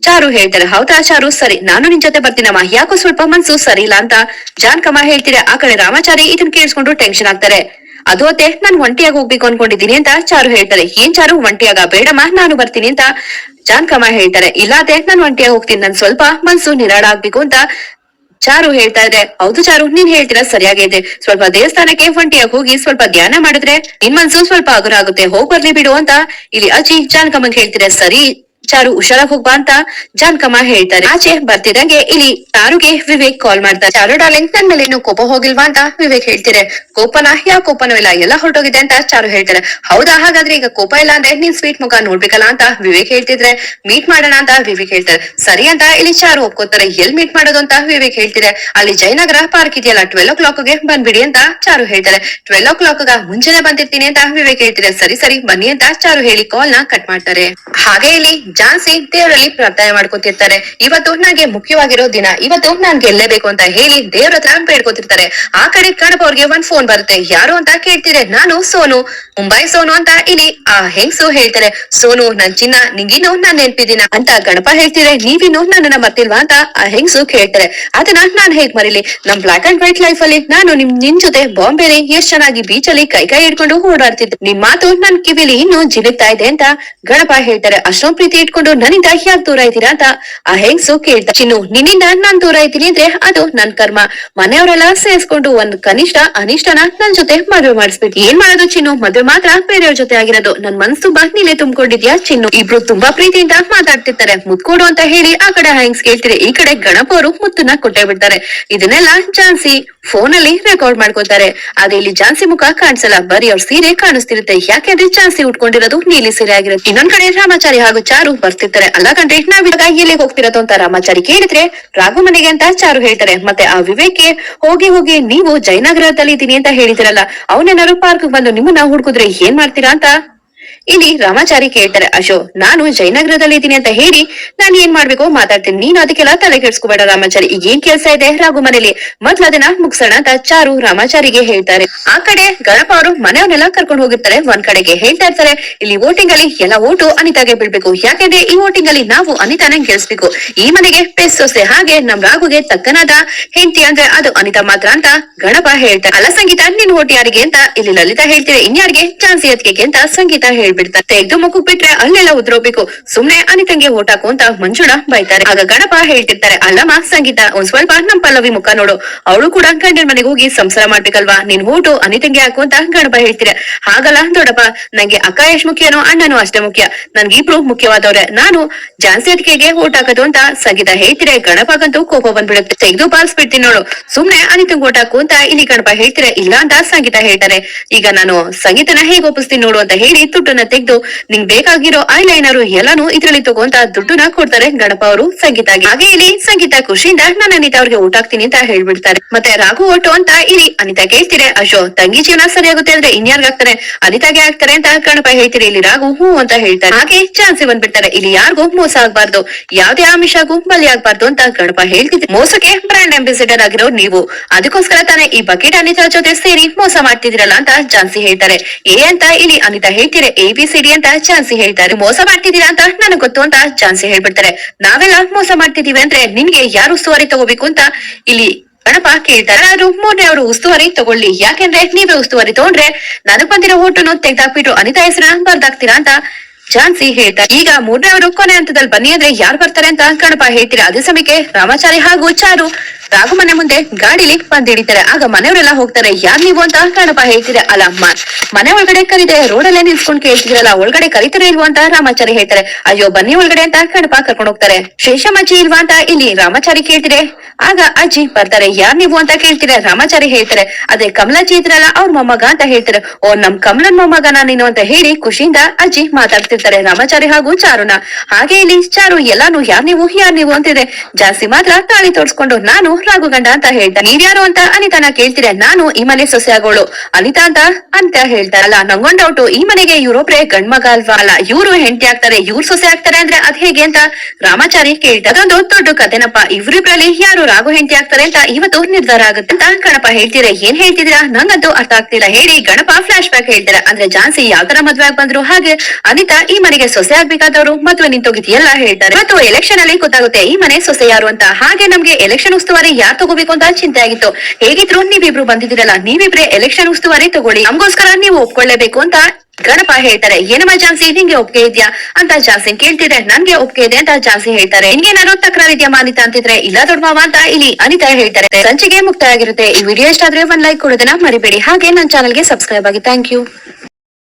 ಚಾರು ಹೇಳ್ತಾರೆ. ಹೌದಾ ಚಾರು, ಸರಿ ನಾನು ನಿನ್ ಜೊತೆ ಬರ್ತೀನಮ್ಮ, ಯಾಕೋ ಸ್ವಲ್ಪ ಮನ್ಸು ಸರಿ ಇಲ್ಲ ಅಂತ ಜಾನ್ಕಮ್ಮ ಹೇಳ್ತೀರಾ. ಆ ಕಡೆ ರಾಮಾಚಾರಿ ಇದನ್ನ ಕೇಳಿಸ್ಕೊಂಡು ಟೆನ್ಷನ್ ಆಗ್ತಾರೆ. ಅದು ಅತ್ತೆ ನಾನ್ ಒಂಟಿಯಾಗಿ ಹೋಗ್ಬೇಕು ಅನ್ಕೊಂಡಿದೀನಿ ಅಂತ ಚಾರು ಹೇಳ್ತಾರೆ. ಏನ್ ಚಾರು ಒಂಟಿಯಾಗ, ಬೇಡಮ್ಮ ನಾನು ಬರ್ತೀನಿ ಅಂತ ಜಾನ್ಕಮ್ಮ ಹೇಳ್ತಾರೆ. ಇಲ್ಲಾದೆ ನಾನ್ ಒಂಟಿಯಾಗಿ ಹೋಗ್ತೀನಿ, ನನ್ ಸ್ವಲ್ಪ ಮನ್ಸು ನಿರಾಳ ಆಗ್ಬೇಕು ಅಂತ ಚಾರು ಹೇಳ್ತಾ ಇದ್ರೆ. ಹೌದು ಚಾರು, ನೀನ್ ಹೇಳ್ತೀರಾ ಸರಿಯಾಗಿದೆ, ಸ್ವಲ್ಪ ದೇವಸ್ಥಾನಕ್ಕೆ ಒಂಟಿಯಾಗಿ ಹೋಗಿ ಸ್ವಲ್ಪ ಧ್ಯಾನ ಮಾಡಿದ್ರೆ ನಿನ್ ಮನ್ಸು ಸ್ವಲ್ಪ ಹಗುರ ಆಗುತ್ತೆ, ಹೋಗ್ ಬರ್ಲಿ ಬಿಡು ಅಂತ ಇಲ್ಲಿ ಅಜ್ಜಿ ಜಾನ್ಕಮ್ಮಂಗ್ ಹೇಳ್ತೀರಾ. ಸರಿ ಚಾರು ಹುಷಾರಾಗಿ ಹೋಗ್ಬಾ ಅಂತ ಜಾನ್ಕಮ್ಮ ಹೇಳ್ತಾರೆ. ಆಚೆ ಬರ್ತಿದಂಗೆ ಇಲ್ಲಿ ಚಾರುಗೆ ವಿವೇಕ್ ಕಾಲ್ ಮಾಡ್ತಾರೆ. ಚಾರು ಡಾರ್ಲಿಂಗ್ ನನ್ ಮೇಲೆ ಇನ್ನು ಕೋಪ ಹೋಗಿಲ್ವಾ ಅಂತ ವಿವೇಕ್ ಹೇಳ್ತಿರೆ. ಕೋಪನ ಯಾವ ಕೋಪನೂ ಇಲ್ಲ, ಎಲ್ಲ ಹೊರಟೋಗಿದೆ ಅಂತ ಚಾರು ಹೇಳ್ತಾರೆ. ಹೌದಾ, ಹಾಗಾದ್ರೆ ಈಗ ಕೋಪ ಇಲ್ಲ ಅಂದ್ರೆ ನೀನ್ ಸ್ವೀಟ್ ಮುಖ ನೋಡ್ಬೇಕಲ್ಲ ಅಂತ ವಿವೇಕ್ ಹೇಳ್ತಿದ್ರೆ. ಮೀಟ್ ಮಾಡೋಣ ಅಂತ ವಿವೇಕ್ ಹೇಳ್ತಾರೆ. ಸರಿ ಅಂತ ಇಲ್ಲಿ ಚಾರು ಒಪ್ಕೋತಾರೆ. ಎಲ್ ಮೀಟ್ ಮಾಡೋದು ಅಂತ ವಿವೇಕ್ ಹೇಳ್ತಿದ್ರೆ. ಅಲ್ಲಿ ಜಯನಗರ ಪಾರ್ಕ್ ಇದೆಯಲ್ಲ, 12 o'clockಗೆ ಬಂದ್ಬಿಡಿ ಅಂತ ಚಾರು ಹೇಳ್ತಾರೆ. 12 o'clock ಮುಂಚೆನೆ ಬಂದಿರ್ತೀನಿ ಅಂತ ವಿವೇಕ್ ಹೇಳ್ತಿದ್ರೆ. ಸರಿ ಸರಿ ಬನ್ನಿ ಅಂತ ಚಾರು ಹೇಳಿ ಕಾಲ್ ನ ಕಟ್ ಮಾಡ್ತಾರೆ. ಹಾಗೆ ಇಲ್ಲಿ ಝಾನ್ಸಿ ದೇವರಲ್ಲಿ ಪ್ರಾರ್ಥನೆ ಮಾಡ್ಕೊತಿರ್ತಾರೆ. ಇವತ್ತು ನನಗೆ ಮುಖ್ಯವಾಗಿರೋ ದಿನ, ಇವತ್ತು ನಾನ್ ಗೆಲ್ಲೇಬೇಕು ಅಂತ ಹೇಳಿ ದೇವ್ರ ಹತ್ರ ಬೇಡ್ಕೊತಿರ್ತಾರೆ. ಆ ಕಡೆ ಗಣಪ ಅವ್ರಿಗೆ ಒಂದ್ ಫೋನ್ ಬರುತ್ತೆ. ಯಾರು ಅಂತ ಕೇಳ್ತಿದ್ರೆ. ನಾನು ಸೋನು, ಮುಂಬೈ ಸೋನು ಅಂತ ಇಲ್ಲಿ ಆ ಹೆಂಗ್ಸು ಹೇಳ್ತಾರೆ. ಸೋನು ನನ್ ಚಿನ್ನ, ನಿಂಗಿನ್ನು ನಾನ್ ನೆನ್ಪಿದ್ದೀನ ಅಂತ ಗಣಪ ಹೇಳ್ತಿದ್ರೆ. ನೀವಿನ್ನು ನನ್ನನ್ನ ಮರ್ತಿಲ್ವಾ ಅಂತ ಆ ಹೆಂಗ್ಸು ಕೇಳ್ತಾರೆ. ಅದನ್ನ ನಾನ್ ಹೇಗ್ ಮರಿಲಿ, ನಮ್ ಬ್ಲಾಕ್ ಅಂಡ್ ವೈಟ್ ಲೈಫ್ ಅಲ್ಲಿ ನಾನು ನಿನ್ ಜೊತೆ ಬಾಂಬೆಲಿ ಎಷ್ಟ್ ಚೆನ್ನಾಗಿ ಬೀಚ್ ಅಲ್ಲಿ ಕೈ ಹಿಡ್ಕೊಂಡು ಓಡಾಡ್ತಿದ್ದೆ. ನಿಮ್ ಮಾತು ನನ್ ಕಿವಿಲಿ ಇನ್ನು ಜಿನುಗ್ತಾ ಇದೆ ಅಂತ ಗಣಪ ಹೇಳ್ತಾರೆ. ಅಷ್ಟೊಂದ್ ಪ್ರೀತಿ ಇಟ್ಕೊಂಡು ನನ್ನಿಂದ ಯಾಕೆ ದೂರ ಇದ್ದೀರಾ ಅಂತ ಆ ಹೆಂಗ್ಸು ಕೇಳ್ತಾರೆ. ಚಿನ್ನು, ನಿನ್ನಿಂದ ನಾನ್ ದೂರ ಇದ್ದೀನಿ ಅಂದ್ರೆ ಅದು ನನ್ ಕರ್ಮ. ಮನೆಯವರೆಲ್ಲ ಸೇರ್ಸ್ಕೊಂಡು ಒಂದ್ ಕನಿಷ್ಠ ಅನಿಷ್ಟನ ನನ್ ಜೊತೆ ಮದುವೆ ಮಾಡಿಸ್ಬಿಟ್ಟು ಏನ್ ಮಾಡೋದು ಚಿನ್ನು, ಮದುವೆ ಮಾತ್ರ ಬೇರೆಯವ್ರ ಜೊತೆ ಆಗಿರೋದು. ನನ್ ಮನ್ಸು ತುಂಬಾ ನೀನೆ ತುಂಬಿಕೊಂಡಿದ್ಯಾ ಚಿನ್ನು. ಇಬ್ರು ತುಂಬಾ ಪ್ರೀತಿಯಿಂದ ಮಾತಾಡ್ತಿರ್ತಾರೆ. ಮುತ್ಕೊಡು ಅಂತ ಹೇಳಿ ಆ ಕಡೆ ಹೆಂಗ್ಸ್ ಕೇಳ್ತಿರೆ. ಈ ಕಡೆ ಗಣಪ ಅವರು ಮುತ್ತನ್ನ ಕೊಟ್ಟೆ ಬಿಡ್ತಾರೆ. ಇದನ್ನೆಲ್ಲ ಝಾನ್ಸಿ ಫೋನ್ ಅಲ್ಲಿ ರೆಕಾರ್ಡ್ ಮಾಡ್ಕೋತಾರೆ. ಆದ್ರೆ ಇಲ್ಲಿ ಝಾನ್ಸಿ ಮುಖ ಕಾಣಿಸಲ್ಲ, ಬರೀ ಅವ್ರ ಸೀರೆ ಕಾಣಿಸ್ತಿರುತ್ತೆ. ಯಾಕೆಂದ್ರೆ ಝಾನ್ಸಿ ಉಟ್ಕೊಂಡಿರೋದು ನೀಲಿ ಸೀರೆ ಆಗಿರುತ್ತೆ. ಇನ್ನೊಂದ್ ಕಡೆ ರಾಮಾಚಾರಿ ಹಾಗೂ ಚಾರು ಬರ್ತಿರ್ತಾರೆ. ಅಲ್ಲ ಕಂಡ್ರೆ ನಾವಿವಾಗ ಎಲ್ಲಿಗೆ ಹೋಗ್ತಿರೋದು ಅಂತ ರಾಮಾಚಾರಿ ಕೇಳಿದ್ರೆ. ರಾಘು ಮನೆಗೆ ಅಂತ ಚಾರು ಹೇಳ್ತಾರೆ. ಮತ್ತೆ ಆ ವಿವೇಕ್ಗೆ ಹೋಗಿ ಹೋಗಿ ನೀವು ಜಯನಗರದಲ್ಲಿ ಇದೀನಿ ಅಂತ ಹೇಳಿದಿರಲ್ಲ, ಅವನೇನಾದ್ರು ಪಾರ್ಕ್ ಬಂದು ನಿಮ್ಮನ್ನ ಹುಡ್ಕುದ್ರೆ ಏನ್ ಮಾಡ್ತೀರಾ ಅಂತ ಇಲ್ಲಿ ರಾಮಾಚಾರಿ ಕೇಳ್ತಾರೆ. ಅಶೋ, ನಾನು ಜಯನಗರದಲ್ಲಿ ಇದ್ದೀನಿ ಅಂತ ಹೇಳಿ ನಾನು ಏನ್ ಮಾಡ್ಬೇಕು ಮಾತಾಡ್ತೀನಿ, ನೀನು ಅದಕ್ಕೆಲ್ಲ ತಲೆ ಕೆಡ್ಸ್ಕೋಬೇಡ ರಾಮಾಚಾರಿ. ಈಗ ಏನ್ ಕೆಲ್ಸ ಇದೆ ರಾಘು ಮನೇಲಿ, ಮೊದ್ಲು ಅದನ್ನ ಮುಗ್ಸೋಣ ಅಂತ ಚಾರು ರಾಮಾಚಾರಿಗೆ ಹೇಳ್ತಾರೆ. ಆ ಕಡೆ ಗಣಪ ಅವರು ಮನೆಯವನ್ನೆಲ್ಲ ಕರ್ಕೊಂಡು ಹೋಗಿರ್ತಾರೆ. ಒಂದ್ ಕಡೆಗೆ ಹೇಳ್ತಾ ಇರ್ತಾರೆ. ಇಲ್ಲಿ ವೋಟಿಂಗ್ ಅಲ್ಲಿ ಎಲ್ಲ ಓಟು ಅನಿತಾಗೆ ಬೀಳ್ಬೇಕು. ಯಾಕೆಂದ್ರೆ ಈ ವೋಟಿಂಗ್ ಅಲ್ಲಿ ನಾವು ಅನಿತಾನೇ ಗೆಲ್ಸ್ಬೇಕು. ಈ ಮನೆಗೆ ಪೆಸ್ ಸೊಸೆ, ಹಾಗೆ ನಮ್ ರಾಘುಗೆ ತಕ್ಕನಾದ ಹೆಂಡತಿ ಅಂದ್ರೆ ಅದು ಅನಿತಾ ಮಾತ್ರ ಅಂತ ಗಣಪ ಹೇಳ್ತಾರೆ. ಅಲ್ಲ ಸಂಗೀತ, ನಿನ್ ಓಟ್ ಯಾರಿಗೆ ಅಂತ ಇಲ್ಲಿ ಲಲಿತಾ ಹೇಳ್ತೀರಿ. ಇನ್ಯಾರಿಗೆ ಚಾನ್ಸಿ ಎತ್ಕೆ ಅಂತ ಸಂಗೀತ ಹೇಳ್ಬಿಡ್ತಾರೆ. ತೆಗ್ದು ಮಗುಗ್ ಬಿಟ್ರೆ ಅಲ್ಲೆಲ್ಲ ಉದ್ರೋಬೇಕು, ಸುಮ್ನೆ ಅನಿತಂಗೆ ಓಟ್ ಹಾಕು ಅಂತ ಮಂಜುಳ ಬೈತಾರೆ. ಆಗ ಗಣಪ ಹೇಳ್ತಿರ್ತಾರೆ. ಅಲ್ಲಮ್ಮ ಸಂಗೀತ, ಒಂದ್ ಸ್ವಲ್ಪ ನಮ್ ಪಲ್ಲವಿ ಮುಖ ನೋಡು, ಅವಳು ಕೂಡ ಗಂಡನ ಮನೆಗೆ ಹೋಗಿ ಸಂಸಾರ ಮಾಡ್ಬೇಕಲ್ವಾ, ನಿನ್ ಓಟು ಅನಿತಂಗೆ ಹಾಕು ಅಂತ ಗಣಪ ಹೇಳ್ತೀರ. ಹಾಗಲ್ಲ ದೊಡ್ಡಪ್ಪ, ನಂಗೆ ಅಕ್ಕ ಎಷ್ಟ್ ಮುಖ್ಯನೋ ಅಣ್ಣನೂ ಅಷ್ಟೇ ಮುಖ್ಯ, ನನ್ಗಿಬ್ರು ಮುಖ್ಯವಾದವ್ರೆ, ನಾನು ಜಾನ್ಸಿ ಅತಿಕೆಗೆ ಓಟ್ ಹಾಕೋದು ಅಂತ ಸಂಗೀತ ಹೇಳ್ತಿರೆ. ಗಣಪಗಂತೂ ಕೋಪ ಬಂದ್ಬಿಡುತ್ತೆ. ತೆಗ್ದು ಬಾಲ್ಸ್ಬಿಡ್ತೀನಿ ನೋಡು, ಸುಮ್ನೆ ಅನಿತಂಗ್ ಓಟ್ ಹಾಕು ಅಂತ ಇಲ್ಲಿ ಗಣಪ ಹೇಳ್ತಿರೆ. ಇಲ್ಲ ಅಂತ ಸಂಗೀತ ಹೇಳ್ತಾರೆ. ಈಗ ನಾನು ಸಂಗೀತನ ಹೇಗ್ ಒಪ್ಪಿಸ್ತೀನಿ ನೋಡು ಅಂತ ಹೇಳಿ ದುಡ್ಡನ್ನ ತೆಗೆದು ನಿಂಗ್ ಬೇಕಾಗಿರೋ ಐಲೈನರ್ ಎಲ್ಲಾನು ಇದ್ರಲ್ಲಿ ತಗೊಂತ ದುಡ್ಡನ್ನ ಕೊಡ್ತಾರೆ ಗಣಪ ಅವರು ಸಂಗೀತಾಗೆ. ಹಾಗೆ ಇಲ್ಲಿ ಸಂಗೀತ ಖುಷಿಯಿಂದ ನಾನು ಅನಿತಾ ಅವ್ರಿಗೆ ಓಟ್ ಹಾಕ್ತೀನಿ ಅಂತ ಹೇಳ್ಬಿಡ್ತಾರೆ. ಮತ್ತೆ ರಾಘು ಓಟು ಅಂತ ಇಲ್ಲಿ ಅನಿತಾ ಕೇಳ್ತಿರೆ. ಅಶೋ, ತಂಗಿ ಜೀವನ ಸರಿಯಾಗುತ್ತೆ ಅಂದ್ರೆ ಇನ್ಯಾರ್ಗ ಆಗ್ತಾರೆ, ಅನಿತಾಗೆ ಆಗ್ತಾರೆ ಅಂತ ಗಣಪ ಹೇಳ್ತೀರಿ. ಇಲ್ಲಿ ರಾಘು ಹೂ ಅಂತ ಹೇಳ್ತಾರೆ. ಹಾಗೆ ಚಾನ್ಸಿ ಬಂದ್ಬಿಡ್ತಾರೆ. ಇಲ್ಲಿ ಯಾರಿಗೂ ಮೋಸ ಆಗ್ಬಾರ್ದು, ಯಾವ್ದೇ ಆಮಿಷಗೂ ಬಲಿ ಆಗ್ಬಾರ್ದು ಅಂತ ಗಣಪ ಹೇಳ್ತಿದ್ರೆ. ಮೋಸಕ್ಕೆ ಬ್ರಾಂಡ್ ಅಂಬಾಸಿಡರ್ ಆಗಿರೋ ನೀವು, ಅದಕ್ಕೋಸ್ಕರ ತಾನೇ ಈ ಬಕೆಟ್ ಅನಿತಾ ಜೊತೆ ಸೇರಿ ಮೋಸ ಮಾಡ್ತಿದಿರಲ್ಲ ಅಂತ ಝಾನ್ಸಿ ಹೇಳ್ತಾರೆ. ಎ ಅಂತ ಇಲ್ಲಿ ಅನಿತಾ ಹೇಳ್ತಿರೆ. ABCD ಅಂತ ಝಾನ್ಸಿ ಹೇಳ್ತಾರೆ. ಮೋಸ ಮಾಡ್ತಿದ್ದೀರಾ ಅಂತ ನನಗ್ ಗೊತ್ತು ಅಂತ ಝಾನ್ಸಿ ಹೇಳ್ಬಿಡ್ತಾರೆ. ನಾವೆಲ್ಲ ಮೋಸ ಮಾಡ್ತಿದೀವಿ ಅಂದ್ರೆ ನಿಮ್ಗೆ ಯಾರು ಉಸ್ತುವಾರಿ ತಗೋಬೇಕು ಅಂತ ಇಲ್ಲಿ ಗಣಪ ಕೇಳ್ತಾರೆ. ಯಾರು ಮೂರನೇ ಅವರು ಉಸ್ತುವಾರಿ ತಗೊಳ್ಳಿ, ಯಾಕೆಂದ್ರೆ ನೀವೇ ಉಸ್ತುವಾರಿ ತಗೊಂಡ್ರೆ ನನಗ್ ಬಂದಿರೋ ಓಟನ್ನು ತೆಗ್ದಾಕ್ಬಿಟ್ಟು ಅನಿತಾ ಹೆಸರನ್ನ ಬರ್ದಾಕ್ತೀರಾ ಅಂತ ಝಾನ್ಸಿ ಹೇಳ್ತಾರೆ. ಈಗ ಮೂರನೇ ಅವರು ಕೊನೆ ಹಂತದಲ್ಲಿ ಬನ್ನಿ ಅಂದ್ರೆ ಯಾರು ಬರ್ತಾರೆ ಅಂತ ಗಣಪ ಹೇಳ್ತೀರಾ. ಅದೇ ಸಮಯಕ್ಕೆ ರಾಮಾಚಾರಿ ಹಾಗೂ ಚಾರು ರಾಘು ಮನೆ ಮುಂದೆ ಗಾಡಿಲಿ ಬಂದಿಡಿತಾರೆ. ಆಗ ಮನೆಯವರೆಲ್ಲ ಹೋಗ್ತಾರೆ. ಯಾರ್ ನೀವು ಅಂತ ಗಣಪ ಹೇಳ್ತೀರಾ. ಅಲ್ಲ, ಮನೆ ಒಳಗಡೆ ಕರೀದೆ, ರೋಡಲ್ಲೇ ನಿಲ್ಸ್ಕೊಂಡ್ ಕೇಳ್ತಿದ್ರಲ್ಲ, ಒಳಗಡೆ ಕರೀತಾರೆ ಇಲ್ವಾ ಅಂತ ರಾಮಾಚಾರಿ ಹೇಳ್ತಾರೆ. ಅಯ್ಯೋ ಬನ್ನಿ ಒಳಗಡೆ ಅಂತ ಗಣಪ ಕರ್ಕೊಂಡು ಹೋಗ್ತಾರೆ. ಶೇಷಮ್ಮಜ್ಜಿ ಇಲ್ವಾ ಅಂತ ಇಲ್ಲಿ ರಾಮಾಚಾರಿ ಕೇಳ್ತಿರೆ. ಆಗ ಅಜ್ಜಿ ಬರ್ತಾರೆ. ಯಾರ್ ನೀವು ಅಂತ ಕೇಳ್ತೀರಾ. ರಾಮಾಚಾರಿ ಹೇಳ್ತಾರೆ. ಅದೇ ಕಮಲಾಜಿ ಇದ್ರಲ್ಲ, ಅವ್ರ ಮೊಮ್ಮಗ ಅಂತ ಹೇಳ್ತಾರೆ. ಓ, ನಮ್ ಕಮಲನ್ ಮೊಮ್ಮಗನ ನೀನು ಅಂತ ಹೇಳಿ ಖುಷಿಯಿಂದ ಅಜ್ಜಿ ಮಾತಾಡ್ತಿರ್ತಾರೆ ರಾಮಾಚಾರಿ ಹಾಗೂ ಚಾರುನ. ಹಾಗೆ ಇಲ್ಲಿ ಚಾರು ಎಲ್ಲಾನು ಯಾರ್ ನೀವು ಅಂತಿದೆ. ಜಾಸ್ತಿ ಮಾತ್ರ ತಾಳಿ ತೋರ್ಸ್ಕೊಂಡು ನಾನು ರಾಘು ಗಂಡ ಅಂತ ಹೇಳ್ತಾರೆ. ನೀವ್ಯಾರು ಅಂತ ಅನಿತಾನ ಕೇಳ್ತೀರ. ನಾನು ಈ ಮನೆ ಸೊಸೆ ಆಗೋಳು ಅನಿತಾ ಅಂತ ಹೇಳ್ತಾರಲ್ಲ. ನಂಗೊಂದ್ ಡೌಟು, ಈ ಮನೆಗೆ ಇವ್ರೊಬ್ರೆ ಗಂಡ್ ಮಗ ಅಲ್ವಾ, ಅಲ್ಲ ಇವ್ರು ಹೆಂಡತಿ ಆಗ್ತಾರೆ, ಇವ್ರು ಸೊಸೆ ಆಗ್ತಾರೆ ಅಂದ್ರೆ ಅದ್ ಹೇಗೆ ಅಂತ ರಾಮಾಚಾರಿ ಕೇಳ್ತಾರೆ. ಅದೊಂದು ದೊಡ್ಡ ಕಥೆನಪ್ಪ. ಇವ್ರಿಬ್ರಲ್ಲಿ ಯಾರು ರಾಘು ಹೆಂಡತಿ ಆಗ್ತಾರೆ ಅಂತ ಇವತ್ತು ನಿರ್ಧಾರ ಆಗುತ್ತೆ ಅಂತ ಗಣಪ ಹೇಳ್ತೀರಾ. ಏನ್ ಹೇಳ್ತಿದ್ದೀರಾ, ನಂಗಂತೂ ಅರ್ಥ ಆಗ್ತಿಲ್ಲ ಹೇಳಿ ಗಣಪ ಫ್ಲಾಶ್ ಬ್ಯಾಕ್ ಹೇಳ್ತಾರೆ. ಅಂದ್ರೆ ಝಾನ್ಸಿ ಯಾವ ತರ ಮದ್ವೆ ಆಗಿ ಬಂದ್ರು, ಹಾಗೆ ಅನಿತಾ ಈ ಮನೆಗೆ ಸೊಸೆ ಆಗ್ಬೇಕಾದವರು ಮದ್ವೆ ನಿಂತೋಗಿದ್ ಎಲ್ಲ ಹೇಳ್ತಾರೆ. ಮತ್ತು ಎಲೆಕ್ಷನ್ ಅಲ್ಲಿ ಗೊತ್ತಾಗುತ್ತೆ ಈ ಮನೆ ಸೊಸೆ ಯಾರು ಅಂತ. ಹಾಗೆ ನಮ್ಗೆ ಎಲೆಕ್ಷನ್ ಉಸ್ತುವಾರಿ ಯಾರು ತಗೋಬೇಕು ಅಂತ ಚಿಂತೆ ಆಗಿತ್ತು. ಹೇಗಿದ್ರು ನೀವಿಬ್ರು ಬಂದಿದ್ದೀರಲ್ಲ, ನೀವಿಬ್ರೆ ಎಲೆಕ್ಷನ್ ಉಸ್ತುವಾರಿ ತಗೊಳ್ಳಿ, ನಮ್ಗೋಸ್ಕರ ನೀವು ಒಪ್ಕೊಳ್ಳೇಬೇಕು ಅಂತ ಗಣಪ ಹೇಳ್ತಾರೆ. ಏನಮ್ಮ ಝಾನ್ಸಿ, ನಿಂಗೆ ಒಪ್ಪಿಗೆ ಇದೆಯಾ ಅಂತ ಝಾನ್ಸಿ ಕೇಳ್ತಿದ್ರೆ. ನನ್ಗೆ ಒಪ್ಪಿಗೆ ಇದೆ ಅಂತ ಝಾನ್ಸಿ ಹೇಳ್ತಾರೆ. ನಿನ್ಗೇನಾದ್ರು ತಕರಾರಿದ್ಯಾ ಅನಿತಾ ಅಂತಿದ್ರೆ. ಇಲ್ಲ ದೊಡ್ಡ ಮಾವ ಅಂತ ಇಲ್ಲಿ ಅನಿತಾ ಹೇಳ್ತಾರೆ. ಸಂಚಿಕೆ ಮುಕ್ತಾಯ ಆಗಿರುತ್ತೆ. ಈ ವಿಡಿಯೋ ಇಷ್ಟ ಆದ್ರೆ ಒಂದ್ ಲೈಕ್ ಕೊಡೋದನ್ನ ಮರಿಬೇಡಿ. ಹಾಗೆ ನನ್ನ ಚಾನಲ್ಗೆ ಸಬ್ಸ್ಕ್ರೈಬ್ ಆಗಿ. Thank you.